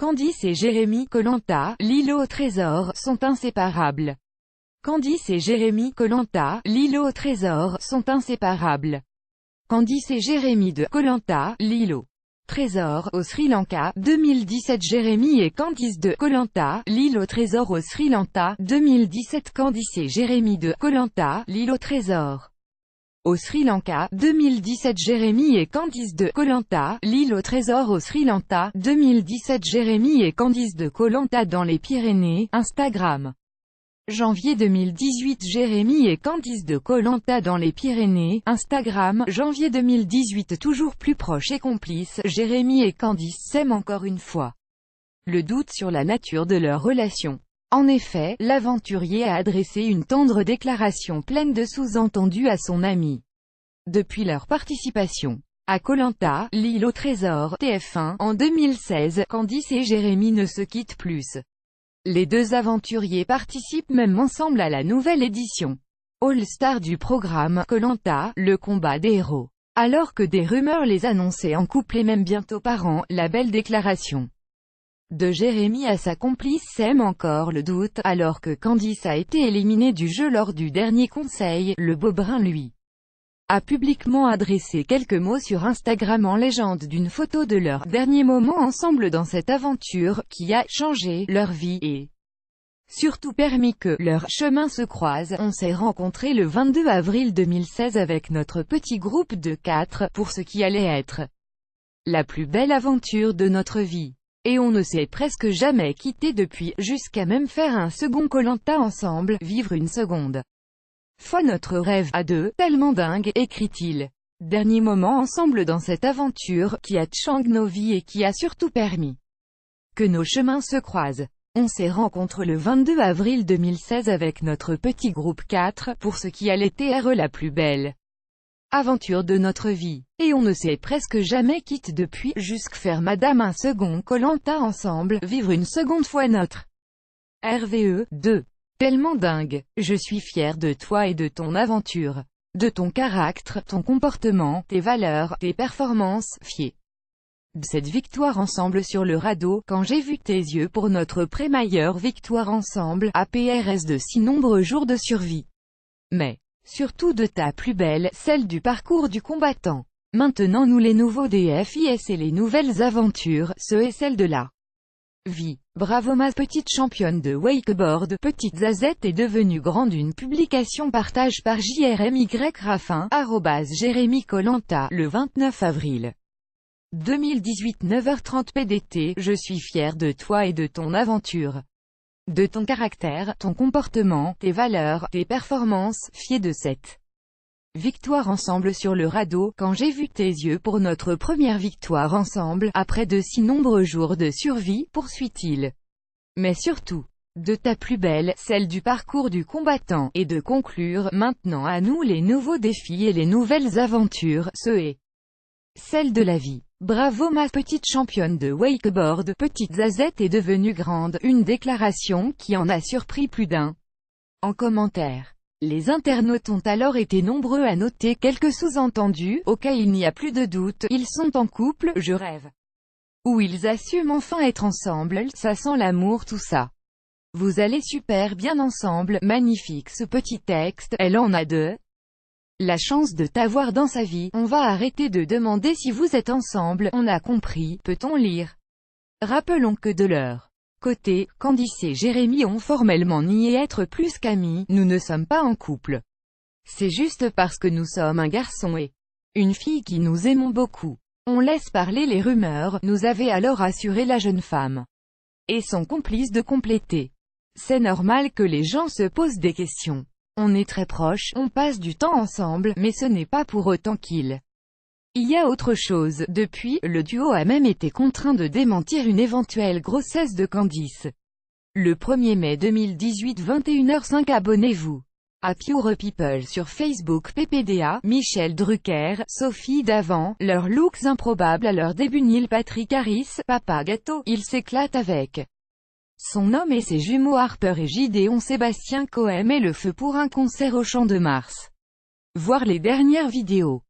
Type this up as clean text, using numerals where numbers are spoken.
Candice et Jérémy Koh-Lanta, l'îlot au trésor, sont inséparables. Candice et Jérémy Koh-Lanta, l'îlot au trésor, sont inséparables. Candice et Jérémy de Koh-Lanta, l'îlot trésor au Sri Lanka, 2017. Jérémy et Candice de Koh-Lanta, l'île au trésor au Sri Lanka, 2017. Candice et Jérémy de Koh-Lanta, l'île au trésor au Sri Lanka, 2017. Jérémy et Candice de Koh-Lanta, l'île au trésor au Sri Lanka, 2017. Jérémy et Candice de Koh-Lanta dans les Pyrénées, Instagram. Janvier 2018. Jérémy et Candice de Koh-Lanta dans les Pyrénées, Instagram. Janvier 2018. Toujours plus proches et complices, Jérémy et Candice s'aiment encore une fois. Le doute sur la nature de leur relation. En effet, l'aventurier a adressé une tendre déclaration pleine de sous-entendus à son ami. Depuis leur participation à Koh-Lanta, l'île au trésor, TF1, en 2016, Candice et Jérémy ne se quittent plus. Les deux aventuriers participent même ensemble à la nouvelle édition All-Star du programme Koh-Lanta, le combat des héros. Alors que des rumeurs les annonçaient en couple et même bientôt parents, la belle déclaration de Jérémy à sa complice sème encore le doute, alors que Candice a été éliminée du jeu lors du dernier conseil. Le Beaubrun lui a publiquement adressé quelques mots sur Instagram en légende d'une photo de leur dernier moment ensemble dans cette aventure, qui a changé leur vie et surtout permis que leur chemin se croise. On s'est rencontrés le 22 avril 2016 avec notre petit groupe de 4, pour ce qui allait être la plus belle aventure de notre vie. Et on ne s'est presque jamais quitté depuis, jusqu'à même faire un second Koh-Lanta ensemble, vivre une seconde fois notre rêve à deux, tellement dingue, écrit-il. Dernier moment ensemble dans cette aventure, qui a changé nos vies et qui a surtout permis que nos chemins se croisent. On s'est rencontrés le 22 avril 2016 avec notre petit groupe 4, pour ce qui allait être la plus belle aventure de notre vie. Et on ne s'est presque jamais quitté depuis, jusqu'à faire madame un second Koh-Lanta ensemble, vivre une seconde fois notre RVE 2. Tellement dingue. Je suis fier de toi et de ton aventure. De ton caractère, ton comportement, tes valeurs, tes performances, fier de cette victoire ensemble sur le radeau, quand j'ai vu tes yeux pour notre pré-meilleure victoire ensemble, APRS de si nombreux jours de survie. Mais surtout de ta plus belle, celle du parcours du combattant. Maintenant nous les nouveaux DFIS et les nouvelles aventures, ce et celle de la vie. Bravo ma petite championne de wakeboard. Petite Zazette est devenue grande. Une publication partage par JRMY Raffin, @Jérémy Koh-Lanta, le 29 avril 2018 9h30 PDT. Je suis fier de toi et de ton aventure. De ton caractère, ton comportement, tes valeurs, tes performances, fier de cette victoire ensemble sur le radeau, quand j'ai vu tes yeux pour notre première victoire ensemble, après de si nombreux jours de survie, poursuit-il. Mais surtout, de ta plus belle, celle du parcours du combattant, et de conclure, maintenant à nous les nouveaux défis et les nouvelles aventures, ce et celle de la vie. Bravo ma petite championne de wakeboard. Petite Zazette est devenue grande, une déclaration qui en a surpris plus d'un. En commentaire, les internautes ont alors été nombreux à noter quelques sous-entendus. Ok, il n'y a plus de doute, ils sont en couple, je rêve. Ou ils assument enfin être ensemble, ça sent l'amour tout ça. Vous allez super bien ensemble, magnifique ce petit texte, elle en a de la chance de t'avoir dans sa vie. On va arrêter de demander si vous êtes ensemble, on a compris, peut-on lire. Rappelons que de leur côté, Candice et Jérémy ont formellement nié être plus qu'amis. Nous ne sommes pas en couple. C'est juste parce que nous sommes un garçon et une fille qui nous aimons beaucoup. On laisse parler les rumeurs, nous avait alors assuré la jeune femme. Et son complice de compléter. C'est normal que les gens se posent des questions. On est très proches, on passe du temps ensemble, mais ce n'est pas pour autant qu'il y a autre chose. Depuis, le duo a même été contraint de démentir une éventuelle grossesse de Candice. Le 1er mai 2018 21h05. Abonnez-vous à Pure People sur Facebook. PPDA, Michel Drucker, Sophie Davant, leurs looks improbables à leur début. Neil Patrick Harris, Papa Gâteau, il s'éclate avec son homme et ses jumeaux Harper et Gideon. Sébastien Cohen met le feu pour un concert au Champ de Mars. Voir les dernières vidéos.